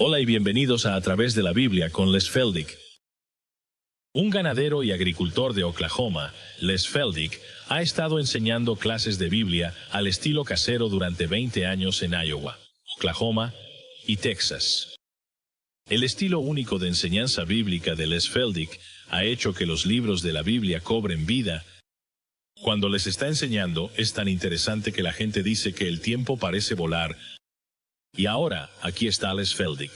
Hola y bienvenidos a Través de la Biblia con Les Feldick. Un ganadero y agricultor de Oklahoma, Les Feldick, ha estado enseñando clases de Biblia al estilo casero durante 20 años en Iowa, Oklahoma y Texas. El estilo único de enseñanza bíblica de Les Feldick ha hecho que los libros de la Biblia cobren vida. Cuando les está enseñando, es tan interesante que la gente dice que el tiempo parece volar. Y ahora, aquí está Les Feldick.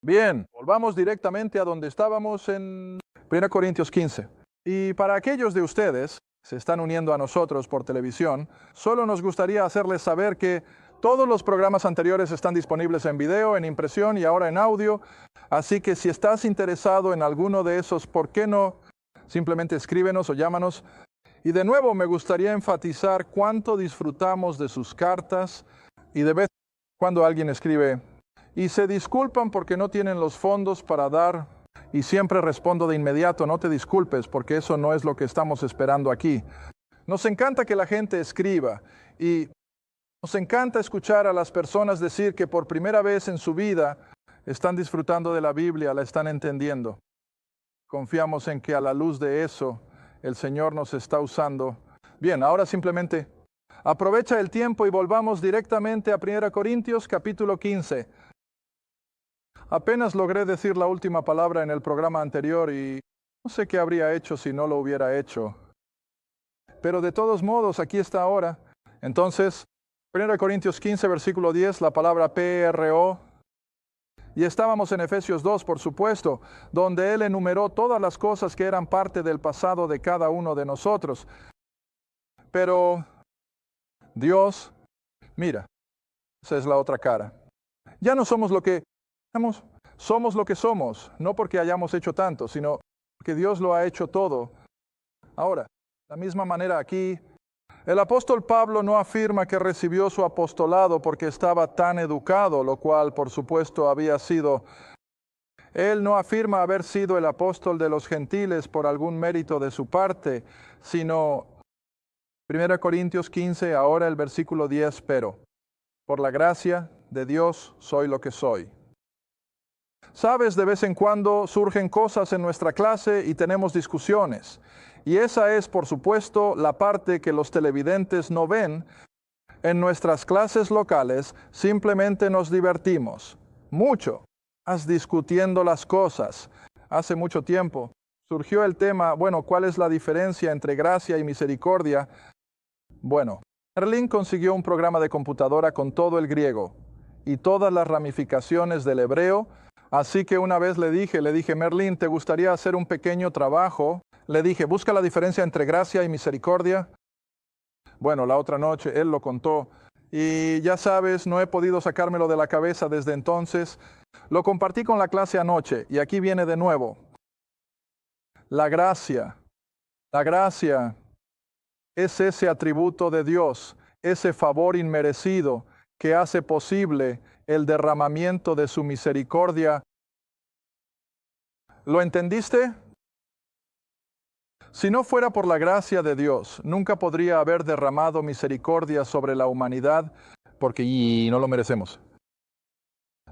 Bien, volvamos directamente a donde estábamos en 1 Corintios 15. Y para aquellos de ustedes que se están uniendo a nosotros por televisión, solo nos gustaría hacerles saber que todos los programas anteriores están disponibles en video, en impresión y ahora en audio. Así que si estás interesado en alguno de esos, ¿por qué no? Simplemente escríbenos o llámanos. Y de nuevo me gustaría enfatizar cuánto disfrutamos de sus cartas y de vez en cuando alguien escribe y se disculpan porque no tienen los fondos para dar, y siempre respondo de inmediato, no te disculpes porque eso no es lo que estamos esperando aquí. Nos encanta que la gente escriba y nos encanta escuchar a las personas decir que por primera vez en su vida están disfrutando de la Biblia, la están entendiendo. Confiamos en que a la luz de eso el Señor nos está usando. Bien, ahora simplemente aprovecha el tiempo y volvamos directamente a 1 Corintios capítulo 15. Apenas logré decir la última palabra en el programa anterior y no sé qué habría hecho si no lo hubiera hecho. Pero de todos modos, aquí está ahora. Entonces, 1 Corintios 15, versículo 10, la palabra PRO. Y estábamos en Efesios 2, por supuesto, donde Él enumeró todas las cosas que eran parte del pasado de cada uno de nosotros. Pero Dios, mira, esa es la otra cara. Ya no somos lo que somos lo que somos, no porque hayamos hecho tanto, sino porque Dios lo ha hecho todo. Ahora, de la misma manera aquí, el apóstol Pablo no afirma que recibió su apostolado porque estaba tan educado, lo cual por supuesto había sido. Él no afirma haber sido el apóstol de los gentiles por algún mérito de su parte, sino 1 Corintios 15, ahora el versículo 10, pero por la gracia de Dios soy lo que soy. Sabes, de vez en cuando surgen cosas en nuestra clase y tenemos discusiones. Y esa es, por supuesto, la parte que los televidentes no ven. En nuestras clases locales simplemente nos divertimos mucho discutiendo las cosas. Hace mucho tiempo surgió el tema, ¿cuál es la diferencia entre gracia y misericordia? Merlin consiguió un programa de computadora con todo el griego y todas las ramificaciones del hebreo. Así que una vez le dije, Merlin, ¿te gustaría hacer un pequeño trabajo? Le dije, busca la diferencia entre gracia y misericordia. La otra noche él lo contó. Y ya sabes, no he podido sacármelo de la cabeza desde entonces. Lo compartí con la clase anoche y aquí viene de nuevo. La gracia es ese atributo de Dios, ese favor inmerecido que hace posible el derramamiento de su misericordia. ¿Lo entendiste? Si no fuera por la gracia de Dios, nunca podría haber derramado misericordia sobre la humanidad, porque no lo merecemos.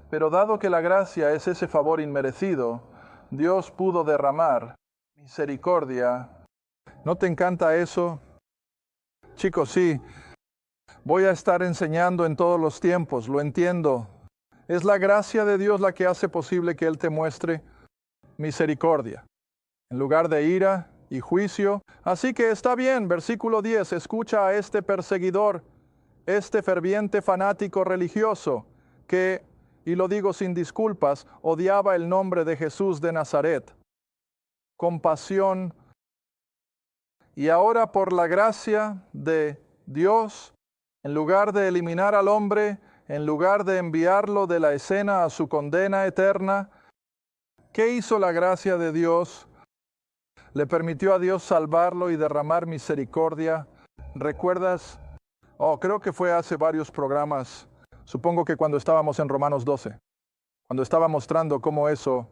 Pero dado que la gracia es ese favor inmerecido, Dios pudo derramar misericordia. ¿No te encanta eso? Chicos, sí. Voy a estar enseñando en todos los tiempos, lo entiendo. Es la gracia de Dios la que hace posible que Él te muestre misericordia, en lugar de ira y juicio. Así que está bien, versículo 10, escucha a este perseguidor, este ferviente fanático religioso, que, y lo digo sin disculpas, odiaba el nombre de Jesús de Nazaret. Compasión. Y ahora por la gracia de Dios, en lugar de eliminar al hombre, en lugar de enviarlo de la escena a su condena eterna, ¿qué hizo la gracia de Dios? Le permitió a Dios salvarlo y derramar misericordia. ¿Recuerdas? Creo que fue hace varios programas. Supongo que cuando estábamos en Romanos 12, cuando estaba mostrando cómo eso,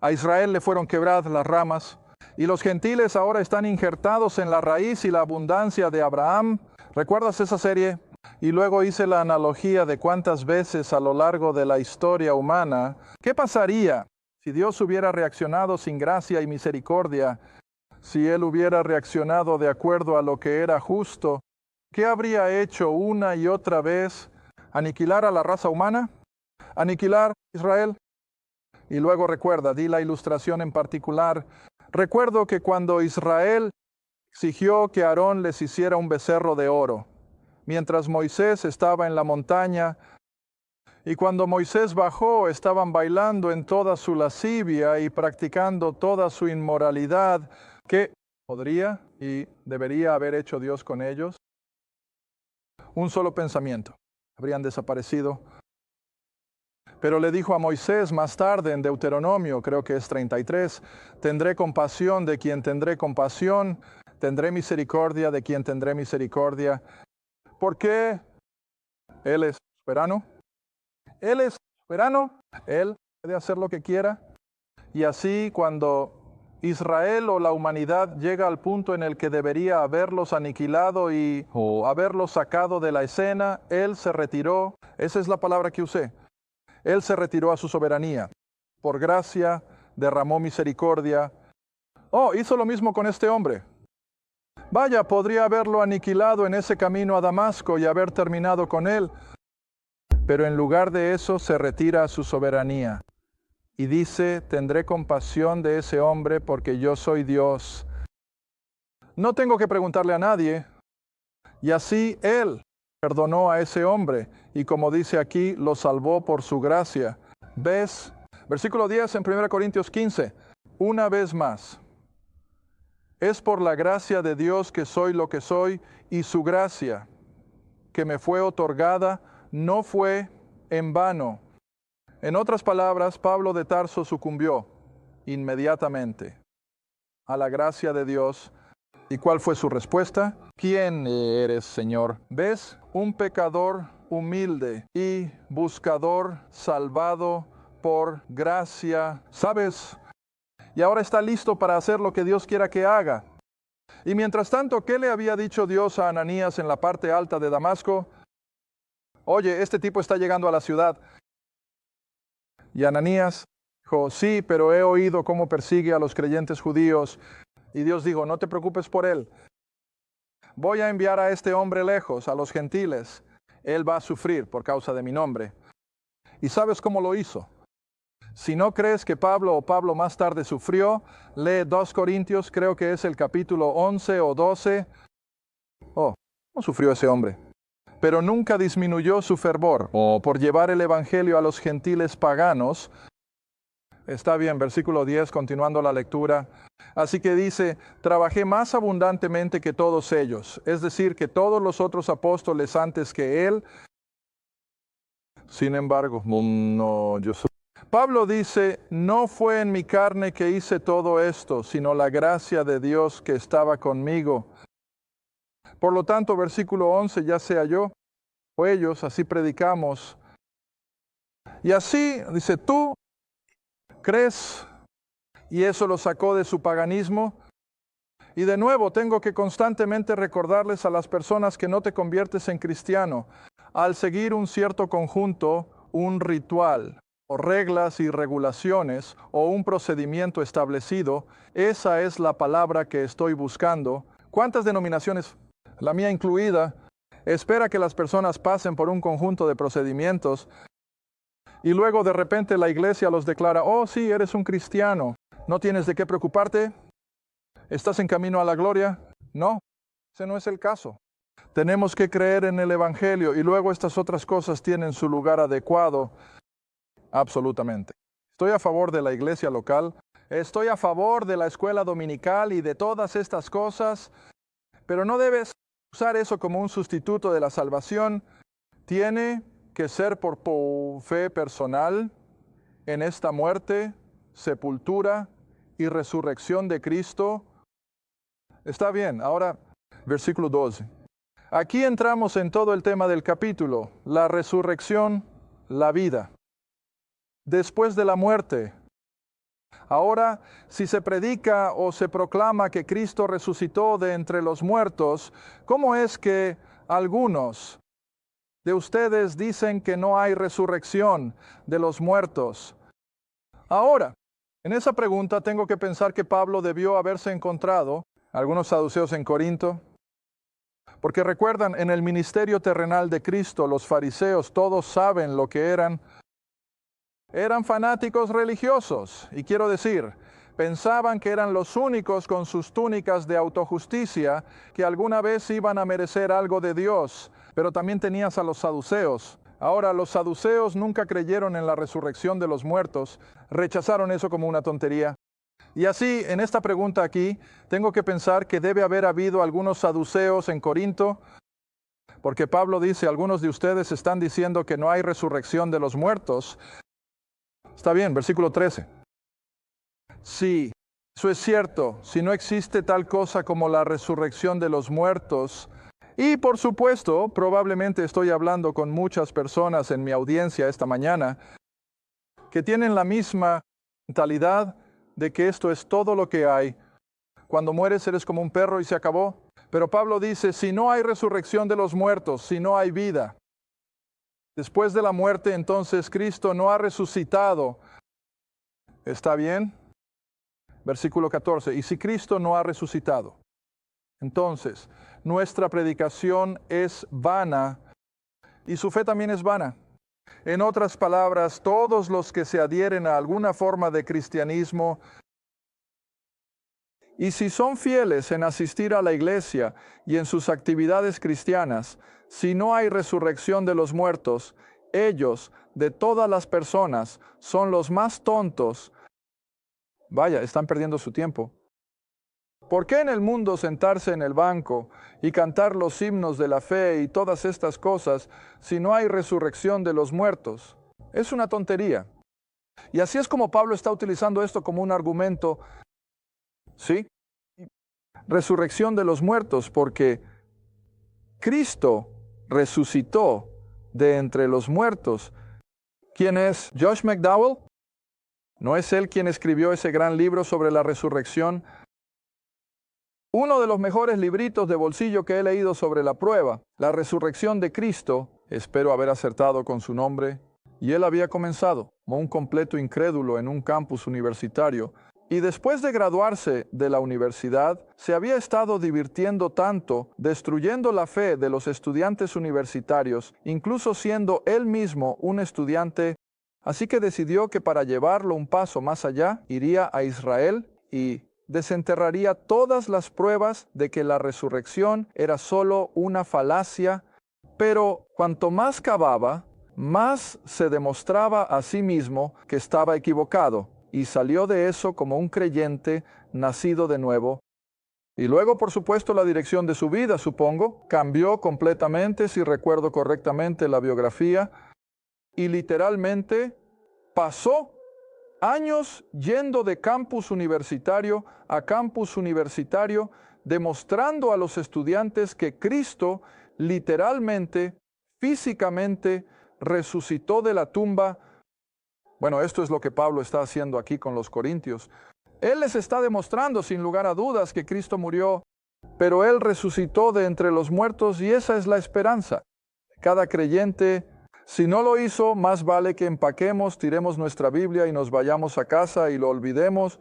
a Israel le fueron quebradas las ramas, y los gentiles ahora están injertados en la raíz y la abundancia de Abraham. ¿Recuerdas esa serie? Y luego hice la analogía de cuántas veces a lo largo de la historia humana, ¿qué pasaría si Dios hubiera reaccionado sin gracia y misericordia? Si Él hubiera reaccionado de acuerdo a lo que era justo, ¿qué habría hecho una y otra vez? ¿Aniquilar a la raza humana? ¿Aniquilar a Israel? Y luego recuerda, di la ilustración en particular. Recuerdo que cuando Israel exigió que Aarón les hiciera un becerro de oro, mientras Moisés estaba en la montaña, y cuando Moisés bajó, estaban bailando en toda su lascivia y practicando toda su inmoralidad. ¿Qué podría y debería haber hecho Dios con ellos? Un solo pensamiento. Habrían desaparecido. Pero le dijo a Moisés más tarde en Deuteronomio, creo que es 33, tendré compasión de quien tendré compasión, tendré misericordia de quien tendré misericordia. ¿Por qué? Él es soberano. Él es soberano. Él puede hacer lo que quiera. Y así cuando Israel o la humanidad llega al punto en el que debería haberlos aniquilado o haberlos sacado de la escena, Él se retiró. Esa es la palabra que usé. Él se retiró a su soberanía. Por gracia, derramó misericordia. Hizo lo mismo con este hombre. Vaya, podría haberlo aniquilado en ese camino a Damasco y haber terminado con él. Pero en lugar de eso se retira a su soberanía. Y dice, tendré compasión de ese hombre porque yo soy Dios. No tengo que preguntarle a nadie. Y así Él perdonó a ese hombre. Y como dice aquí, lo salvó por su gracia. ¿Ves? Versículo 10 en 1 Corintios 15. Una vez más. Es por la gracia de Dios que soy lo que soy, y su gracia que me fue otorgada no fue en vano. En otras palabras, Pablo de Tarso sucumbió inmediatamente a la gracia de Dios. ¿Y cuál fue su respuesta? ¿Quién eres, Señor? ¿Ves? Un pecador humilde y buscador salvado por gracia. ¿Sabes? Y ahora está listo para hacer lo que Dios quiera que haga. Y mientras tanto, ¿qué le había dicho Dios a Ananías en la parte alta de Damasco? Oye, este tipo está llegando a la ciudad. Y Ananías dijo, sí, pero he oído cómo persigue a los creyentes judíos. Y Dios dijo, no te preocupes por él. Voy a enviar a este hombre lejos, a los gentiles. Él va a sufrir por causa de mi nombre. ¿Y sabes cómo lo hizo? Si no crees que Pablo más tarde sufrió, lee 2 Corintios, creo que es el capítulo 11 o 12. ¿Cómo sufrió ese hombre? Pero nunca disminuyó su fervor, por llevar el evangelio a los gentiles paganos. Está bien, versículo 10, continuando la lectura. Así que dice, trabajé más abundantemente que todos ellos, es decir, que todos los otros apóstoles antes que él. Sin embargo, Pablo dice, no fue en mi carne que hice todo esto, sino la gracia de Dios que estaba conmigo. Por lo tanto, versículo 11, ya sea yo o ellos, así predicamos. Y así, dice, tú crees, y eso lo sacó de su paganismo. Y de nuevo, tengo que constantemente recordarles a las personas que no te conviertes en cristiano, al seguir un cierto conjunto, un ritual, o reglas y regulaciones, o un procedimiento establecido, esa es la palabra que estoy buscando. ¿Cuántas denominaciones, la mía incluida, espera que las personas pasen por un conjunto de procedimientos y luego de repente la iglesia los declara, sí, eres un cristiano, no tienes de qué preocuparte, estás en camino a la gloria? No, ese no es el caso. Tenemos que creer en el Evangelio y luego estas otras cosas tienen su lugar adecuado. Absolutamente. Estoy a favor de la iglesia local, estoy a favor de la escuela dominical y de todas estas cosas, pero no debes usar eso como un sustituto de la salvación. Tiene que ser por fe personal en esta muerte, sepultura y resurrección de Cristo. Está bien, ahora versículo 12. Aquí entramos en todo el tema del capítulo, la resurrección, la vida. Después de la muerte. Ahora, si se predica o se proclama que Cristo resucitó de entre los muertos, ¿cómo es que algunos de ustedes dicen que no hay resurrección de los muertos. Ahora, en esa pregunta tengo que pensar que Pablo debió haberse encontrado algunos saduceos en Corinto, porque recuerdan, en el ministerio terrenal de Cristo, los fariseos todos saben lo que eran. Eran fanáticos religiosos, y quiero decir, pensaban que eran los únicos con sus túnicas de autojusticia que alguna vez iban a merecer algo de Dios, pero también tenías a los saduceos. Ahora, los saduceos nunca creyeron en la resurrección de los muertos, rechazaron eso como una tontería. Y así, en esta pregunta aquí, tengo que pensar que debe haber habido algunos saduceos en Corinto, porque Pablo dice, algunos de ustedes están diciendo que no hay resurrección de los muertos. Está bien, versículo 13. Sí, eso es cierto, si no existe tal cosa como la resurrección de los muertos, y por supuesto, probablemente estoy hablando con muchas personas en mi audiencia esta mañana que tienen la misma mentalidad de que esto es todo lo que hay. Cuando mueres eres como un perro y se acabó. Pero Pablo dice, si no hay resurrección de los muertos, si no hay vida, después de la muerte entonces Cristo no ha resucitado. ¿Está bien? Versículo 14, y si Cristo no ha resucitado, entonces nuestra predicación es vana y su fe también es vana. En otras palabras, todos los que se adhieren a alguna forma de cristianismo, y si son fieles en asistir a la iglesia y en sus actividades cristianas, si no hay resurrección de los muertos, ellos, de todas las personas, son los más tontos. Vaya, están perdiendo su tiempo. ¿Por qué en el mundo sentarse en el banco y cantar los himnos de la fe y todas estas cosas si no hay resurrección de los muertos? Es una tontería. Y así es como Pablo está utilizando esto como un argumento. ¿Sí? Resurrección de los muertos, porque Cristo resucitó de entre los muertos. ¿Quién es Josh McDowell? ¿No es él quien escribió ese gran libro sobre la resurrección? Uno de los mejores libritos de bolsillo que he leído sobre la prueba, la resurrección de Cristo. Espero haber acertado con su nombre. Y él había comenzado como un completo incrédulo en un campus universitario. Y después de graduarse de la universidad, se había estado divirtiendo tanto, destruyendo la fe de los estudiantes universitarios, incluso siendo él mismo un estudiante. Así que decidió que para llevarlo un paso más allá, iría a Israel y desenterraría todas las pruebas de que la resurrección era solo una falacia. Pero cuanto más cavaba, más se demostraba a sí mismo que estaba equivocado, y salió de eso como un creyente nacido de nuevo. Y luego, por supuesto, la dirección de su vida, supongo, cambió completamente, si recuerdo correctamente la biografía, y literalmente pasó años yendo de campus universitario a campus universitario, demostrando a los estudiantes que Cristo literalmente, físicamente, resucitó de la tumba. Bueno, esto es lo que Pablo está haciendo aquí con los corintios. Él les está demostrando sin lugar a dudas que Cristo murió, pero Él resucitó de entre los muertos y esa es la esperanza. Cada creyente, si no lo hizo, más vale que empaquemos, tiremos nuestra Biblia y nos vayamos a casa y lo olvidemos.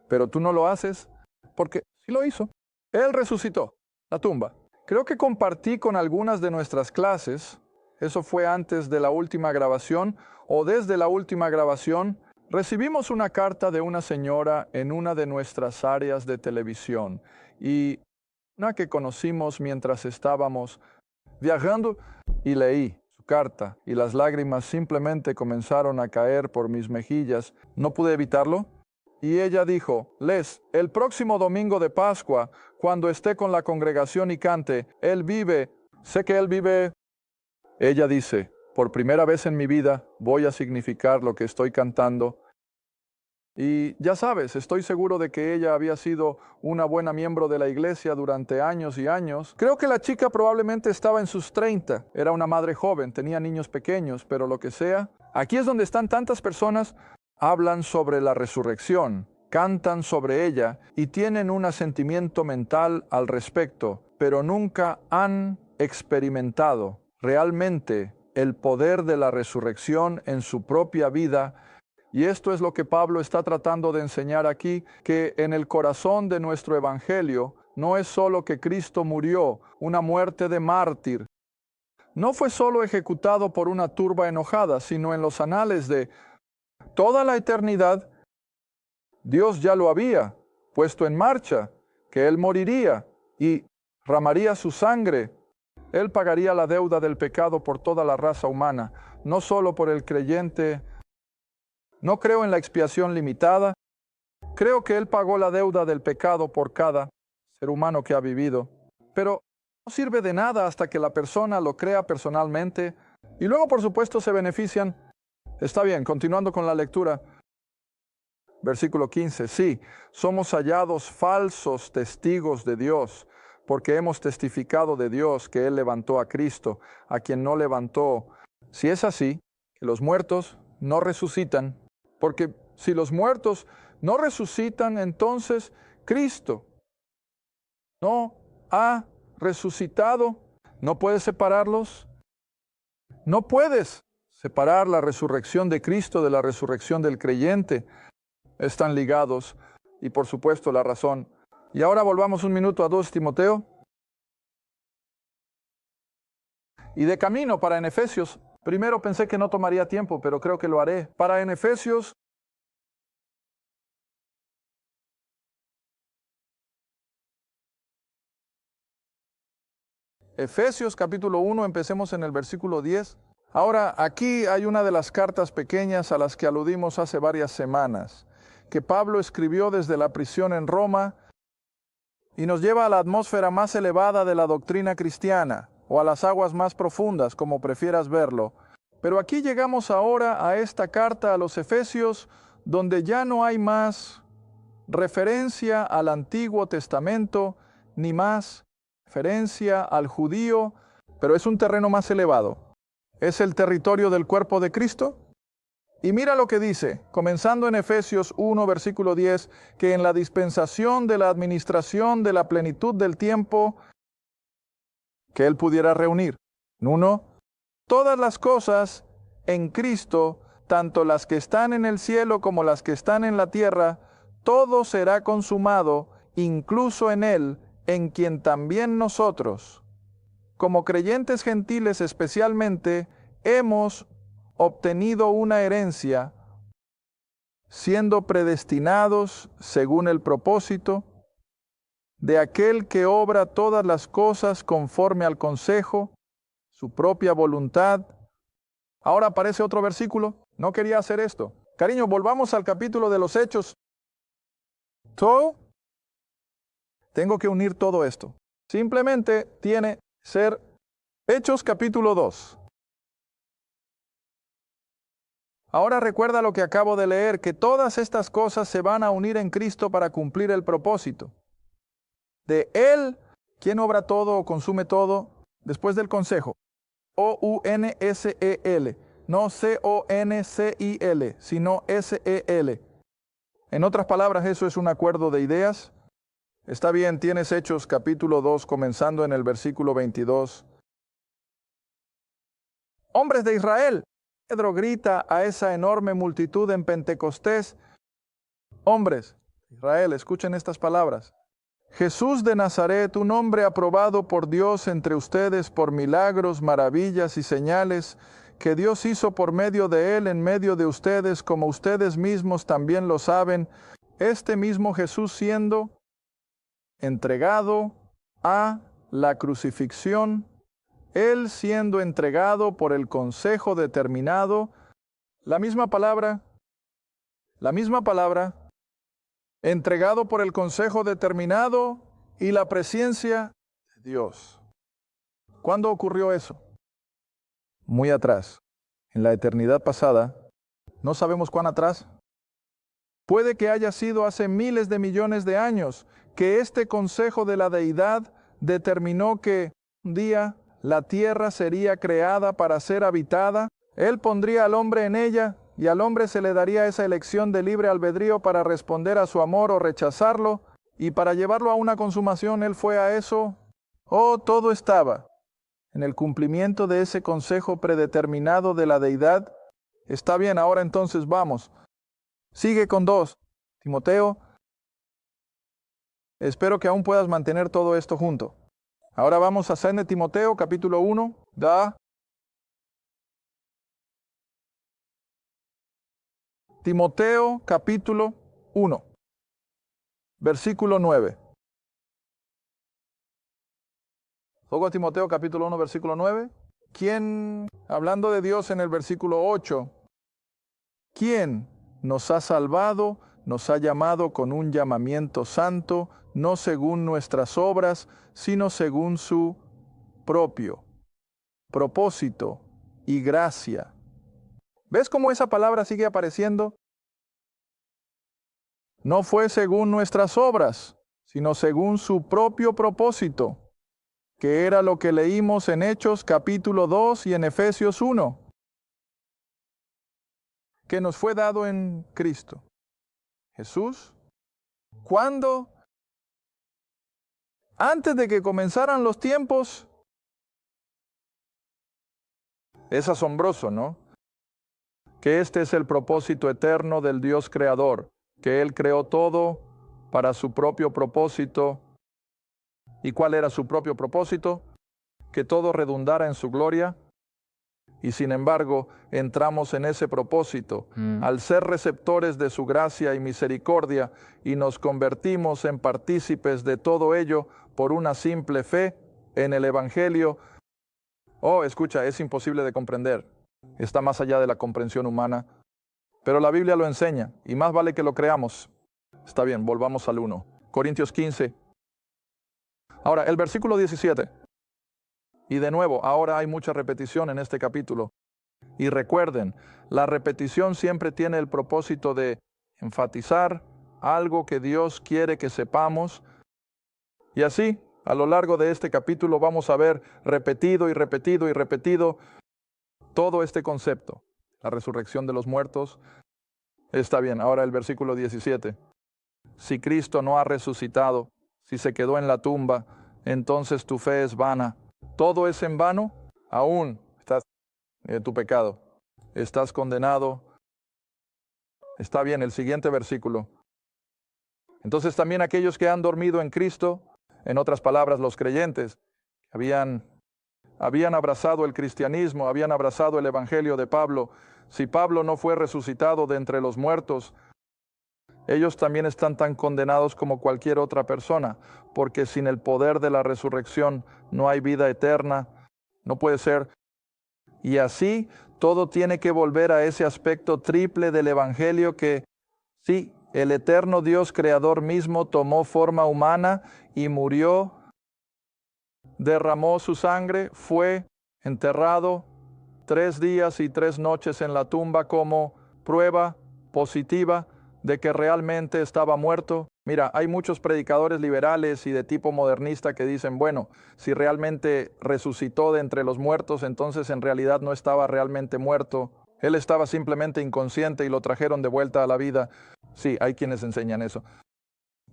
Pero tú no lo haces porque sí lo hizo. Él resucitó la tumba. Creo que compartí con algunas de nuestras clases, eso fue antes de la última grabación o desde la última grabación, recibimos una carta de una señora en una de nuestras áreas de televisión y una que conocimos mientras estábamos viajando y leí su carta y las lágrimas simplemente comenzaron a caer por mis mejillas. No pude evitarlo. Y ella dijo, Les, el próximo domingo de Pascua, cuando esté con la congregación y cante, Él vive, sé que Él vive. Ella dice, por primera vez en mi vida voy a significar lo que estoy cantando. Y ya sabes, estoy seguro de que ella había sido una buena miembro de la iglesia durante años y años. Creo que la chica probablemente estaba en sus 30. Era una madre joven, tenía niños pequeños, pero lo que sea. Aquí es donde están tantas personas. Hablan sobre la resurrección, cantan sobre ella y tienen un asentimiento mental al respecto, pero nunca han experimentado realmente el poder de la resurrección en su propia vida. Y esto es lo que Pablo está tratando de enseñar aquí, que en el corazón de nuestro evangelio no es solo que Cristo murió, una muerte de mártir. No fue solo ejecutado por una turba enojada, sino en los anales de toda la eternidad, Dios ya lo había puesto en marcha, que Él moriría y derramaría su sangre. Él pagaría la deuda del pecado por toda la raza humana, no solo por el creyente. No creo en la expiación limitada. Creo que Él pagó la deuda del pecado por cada ser humano que ha vivido. Pero no sirve de nada hasta que la persona lo crea personalmente. Y luego, por supuesto, se benefician. Está bien, continuando con la lectura. Versículo 15. Sí, somos hallados falsos testigos de Dios, porque hemos testificado de Dios que Él levantó a Cristo, a quien no levantó. Si es así, que los muertos no resucitan, porque si los muertos no resucitan, entonces Cristo no ha resucitado. ¿No puedes separarlos? No puedes separar la resurrección de Cristo de la resurrección del creyente. Están ligados y por supuesto la razón. Y ahora volvamos un minuto a 2 Timoteo. Y de camino para en Efesios, primero pensé que no tomaría tiempo, pero creo que lo haré. Para en Efesios, Efesios capítulo 1, empecemos en el versículo 10. Ahora, aquí hay una de las cartas pequeñas a las que aludimos hace varias semanas, que Pablo escribió desde la prisión en Roma y nos lleva a la atmósfera más elevada de la doctrina cristiana, o a las aguas más profundas, como prefieras verlo. Pero aquí llegamos ahora a esta carta a los Efesios, donde ya no hay más referencia al Antiguo Testamento, ni más referencia al judío, pero es un terreno más elevado. Es el territorio del cuerpo de Cristo. Y mira lo que dice, comenzando en Efesios 1, versículo 10, que en la dispensación de la administración de la plenitud del tiempo, que Él pudiera reunir. 1. Todas las cosas en Cristo, tanto las que están en el cielo como las que están en la tierra, todo será consumado, incluso en Él, en quien también nosotros, como creyentes gentiles especialmente, hemos obtenido una herencia, siendo predestinados según el propósito de aquel que obra todas las cosas conforme al consejo, su propia voluntad. Ahora aparece otro versículo. No quería hacer esto. Cariño, volvamos al capítulo de los Hechos. Tengo que unir todo esto. Simplemente tiene que ser Hechos capítulo 2. Ahora recuerda lo que acabo de leer, que todas estas cosas se van a unir en Cristo para cumplir el propósito. De Él, quien obra todo o consume todo, después del consejo. O-U-N-S-E-L. No C-O-N-C-I-L, sino S-E-L. En otras palabras, eso es un acuerdo de ideas. Está bien, tienes Hechos capítulo 2, comenzando en el versículo 22. Hombres de Israel, Pedro grita a esa enorme multitud en Pentecostés. Hombres de Israel, escuchen estas palabras. Jesús de Nazaret, un hombre aprobado por Dios entre ustedes por milagros, maravillas y señales que Dios hizo por medio de él en medio de ustedes, como ustedes mismos también lo saben, este mismo Jesús siendo entregado a la crucifixión, Él siendo entregado por el consejo determinado, la misma palabra, entregado por el consejo determinado y la presencia de Dios. ¿Cuándo ocurrió eso? Muy atrás, en la eternidad pasada. No sabemos cuán atrás. Puede que haya sido hace miles de millones de años que este consejo de la deidad determinó que un día la tierra sería creada para ser habitada. Él pondría al hombre en ella y al hombre se le daría esa elección de libre albedrío para responder a su amor o rechazarlo. Y para llevarlo a una consumación, Él fue a eso. Oh, todo estaba en el cumplimiento de ese consejo predeterminado de la deidad. Está bien, ahora entonces vamos. Sigue con 2. Timoteo, espero que aún puedas mantener todo esto junto. Ahora vamos a 2 Timoteo, capítulo 1. Timoteo, capítulo 1, versículo 9. Luego Timoteo, capítulo 1, versículo 9. ¿Quién, hablando de Dios en el versículo 8, quién nos ha salvado, nos ha llamado con un llamamiento santo, no según nuestras obras, sino según su propio propósito y gracia? ¿Ves cómo esa palabra sigue apareciendo? No fue según nuestras obras, sino según su propio propósito, que era lo que leímos en Hechos capítulo 2 y en Efesios 1, que nos fue dado en Cristo Jesús. Cuando, antes de que comenzaran los tiempos, es asombroso, ¿no? Que este es el propósito eterno del Dios creador, que Él creó todo para su propio propósito. ¿Y cuál era su propio propósito? Que todo redundara en su gloria. Y sin embargo, entramos en ese propósito al ser receptores de su gracia y misericordia y nos convertimos en partícipes de todo ello por una simple fe en el Evangelio. Oh, escucha, es imposible de comprender. Está más allá de la comprensión humana. Pero la Biblia lo enseña y más vale que lo creamos. Está bien, volvamos al 1. Corintios 15. Ahora, el versículo 17. Y de nuevo, ahora hay mucha repetición en este capítulo. Y recuerden, la repetición siempre tiene el propósito de enfatizar algo que Dios quiere que sepamos. Y así, a lo largo de este capítulo vamos a ver repetido y repetido y repetido todo este concepto. La resurrección de los muertos. Está bien, ahora el versículo 17. Si Cristo no ha resucitado, si se quedó en la tumba, entonces tu fe es vana. Todo es en vano, aún estás tu pecado. Estás condenado. Está bien, el siguiente versículo. Entonces también aquellos que han dormido en Cristo, en otras palabras, los creyentes, habían abrazado el cristianismo, habían abrazado el evangelio de Pablo. Si Pablo no fue resucitado de entre los muertos, ellos también están tan condenados como cualquier otra persona, porque sin el poder de la resurrección no hay vida eterna. No puede ser. Y así todo tiene que volver a ese aspecto triple del evangelio que, sí, el eterno Dios creador mismo tomó forma humana y murió, derramó su sangre, fue enterrado 3 días y 3 noches en la tumba como prueba positiva de que realmente estaba muerto. Mira, hay muchos predicadores liberales y de tipo modernista que dicen, bueno, si realmente resucitó de entre los muertos, entonces en realidad no estaba realmente muerto. Él estaba simplemente inconsciente y lo trajeron de vuelta a la vida. Sí, hay quienes enseñan eso.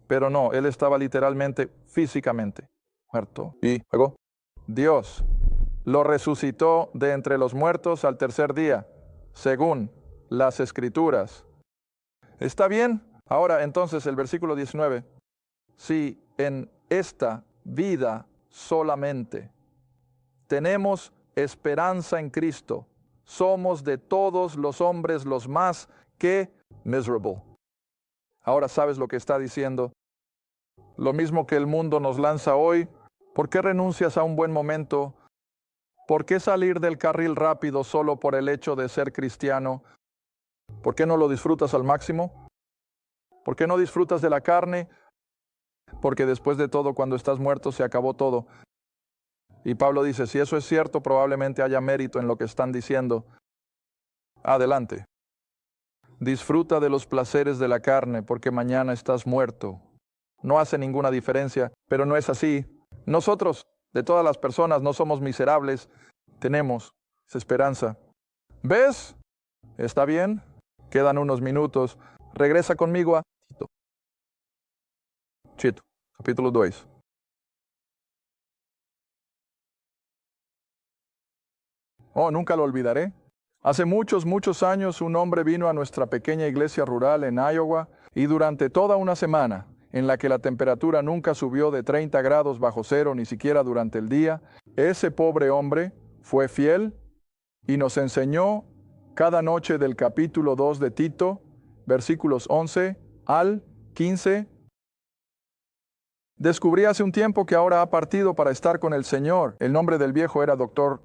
Pero no, él estaba literalmente, físicamente muerto. Y luego, Dios lo resucitó de entre los muertos al tercer día, según las Escrituras. ¿Está bien? Ahora entonces el versículo 19. Si en esta vida solamente tenemos esperanza en Cristo, somos de todos los hombres los más que miserable. Ahora sabes lo que está diciendo. Lo mismo que el mundo nos lanza hoy. ¿Por qué renuncias a un buen momento? ¿Por qué salir del carril rápido solo por el hecho de ser cristiano? ¿Por qué no lo disfrutas al máximo? ¿Por qué no disfrutas de la carne? Porque después de todo, cuando estás muerto, se acabó todo. Y Pablo dice, si eso es cierto, probablemente haya mérito en lo que están diciendo. Adelante. Disfruta de los placeres de la carne, porque mañana estás muerto. No hace ninguna diferencia, pero no es así. Nosotros, de todas las personas, no somos miserables. Tenemos esa esperanza. ¿Ves? ¿Está bien? Quedan unos minutos. Regresa conmigo a Tito, capítulo 2. Oh, nunca lo olvidaré. Hace muchos, muchos años un hombre vino a nuestra pequeña iglesia rural en Iowa y durante toda una semana, en la que la temperatura nunca subió de 30 grados bajo cero ni siquiera durante el día, ese pobre hombre fue fiel y nos enseñó cada noche del capítulo 2 de Tito, versículos 11 al 15. Descubrí hace un tiempo que ahora ha partido para estar con el Señor. El nombre del viejo era Doctor.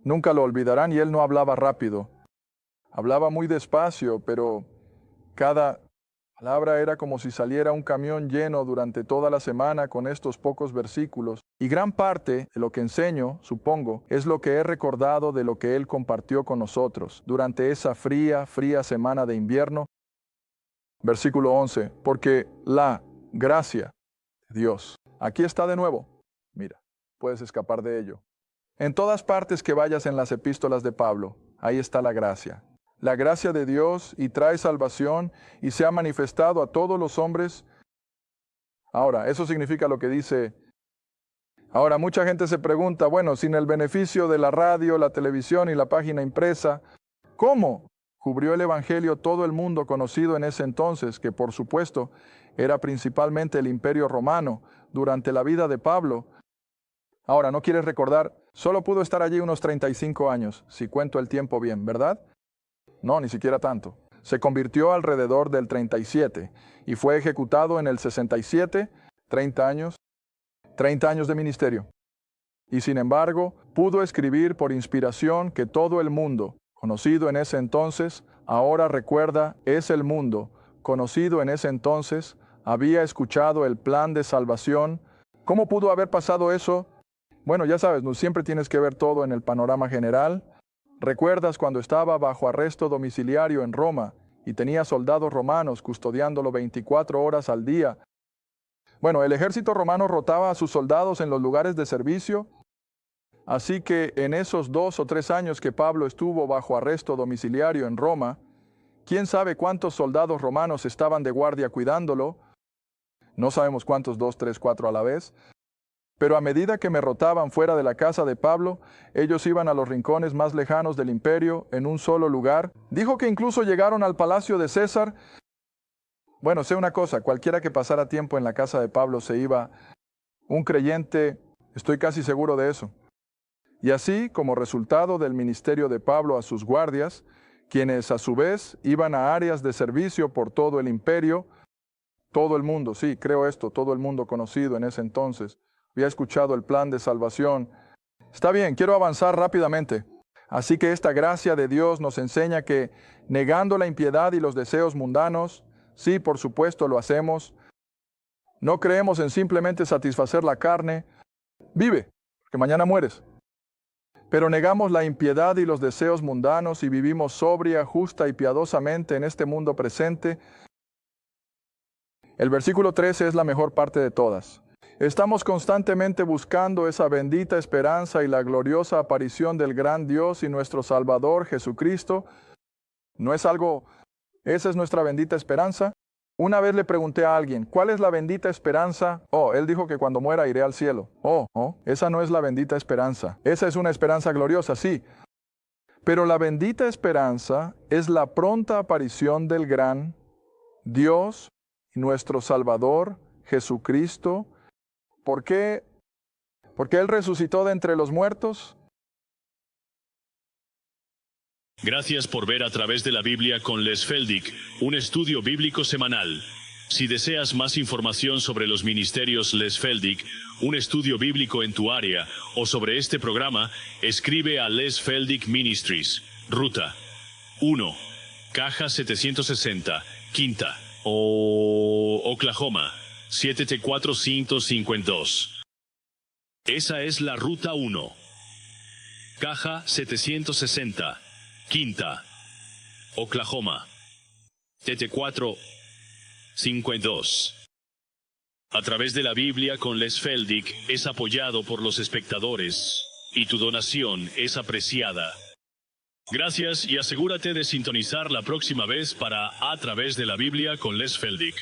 Nunca lo olvidarán, y él no hablaba rápido. Hablaba muy despacio, pero cada palabra era como si saliera un camión lleno durante toda la semana con estos pocos versículos. Y gran parte de lo que enseño, supongo, es lo que he recordado de lo que él compartió con nosotros durante esa fría, fría semana de invierno. Versículo 11, porque la gracia de Dios. Aquí está de nuevo. Mira, puedes escapar de ello. En todas partes que vayas en las epístolas de Pablo, ahí está la gracia. La gracia de Dios y trae salvación y se ha manifestado a todos los hombres. Ahora, eso significa lo que dice. Ahora, mucha gente se pregunta, bueno, sin el beneficio de la radio, la televisión y la página impresa, ¿cómo cubrió el Evangelio todo el mundo conocido en ese entonces, que por supuesto era principalmente el Imperio Romano, durante la vida de Pablo? Ahora, ¿no quieres recordar? Solo pudo estar allí unos 35 años, si cuento el tiempo bien, ¿verdad? No, ni siquiera tanto. Se convirtió alrededor del 37 y fue ejecutado en el 67, 30 años de ministerio. Y sin embargo, pudo escribir por inspiración que todo el mundo, conocido en ese entonces, ahora recuerda, es el mundo, conocido en ese entonces, había escuchado el plan de salvación. ¿Cómo pudo haber pasado eso? Bueno, ya sabes, no siempre tienes que ver todo en el panorama general. ¿Recuerdas cuando estaba bajo arresto domiciliario en Roma y tenía soldados romanos custodiándolo 24 horas al día? Bueno, el ejército romano rotaba a sus soldados en los lugares de servicio, así que en esos 2 o 3 años que Pablo estuvo bajo arresto domiciliario en Roma, ¿quién sabe cuántos soldados romanos estaban de guardia cuidándolo? No sabemos cuántos, 2, 3, 4 a la vez. Pero a medida que me rotaban fuera de la casa de Pablo, ellos iban a los rincones más lejanos del imperio, en un solo lugar. Dijo que incluso llegaron al palacio de César. Bueno, sé una cosa, cualquiera que pasara tiempo en la casa de Pablo se iba un creyente, estoy casi seguro de eso. Y así, como resultado del ministerio de Pablo a sus guardias, quienes a su vez iban a áreas de servicio por todo el imperio, todo el mundo, sí, creo esto, todo el mundo conocido en ese entonces, había escuchado el plan de salvación. Está bien, quiero avanzar rápidamente. Así que esta gracia de Dios nos enseña que, negando la impiedad y los deseos mundanos, sí, por supuesto lo hacemos, no creemos en simplemente satisfacer la carne. Vive, porque mañana mueres. Pero negamos la impiedad y los deseos mundanos y vivimos sobria, justa y piadosamente en este mundo presente. El versículo 13 es la mejor parte de todas. Estamos constantemente buscando esa bendita esperanza y la gloriosa aparición del gran Dios y nuestro Salvador Jesucristo. ¿No es algo? ¿Esa es nuestra bendita esperanza? Una vez le pregunté a alguien, ¿cuál es la bendita esperanza? Oh, él dijo que cuando muera iré al cielo. Esa no es la bendita esperanza. Esa es una esperanza gloriosa, sí. Pero la bendita esperanza es la pronta aparición del gran Dios y nuestro Salvador Jesucristo. ¿Por qué? ¿Porque Él resucitó de entre los muertos? Gracias por ver A Través de la Biblia con Les Feldick, un estudio bíblico semanal. Si deseas más información sobre los ministerios Les Feldick, un estudio bíblico en tu área, o sobre este programa, escribe a Les Feldick Ministries, Ruta 1, Caja 760, Quinta, Oklahoma 74552. Esa es la Ruta 1. Caja 760, Quinta, Oklahoma 74552. A Través de la Biblia con Les Feldick es apoyado por los espectadores, y tu donación es apreciada. Gracias y asegúrate de sintonizar la próxima vez para A Través de la Biblia con Les Feldick.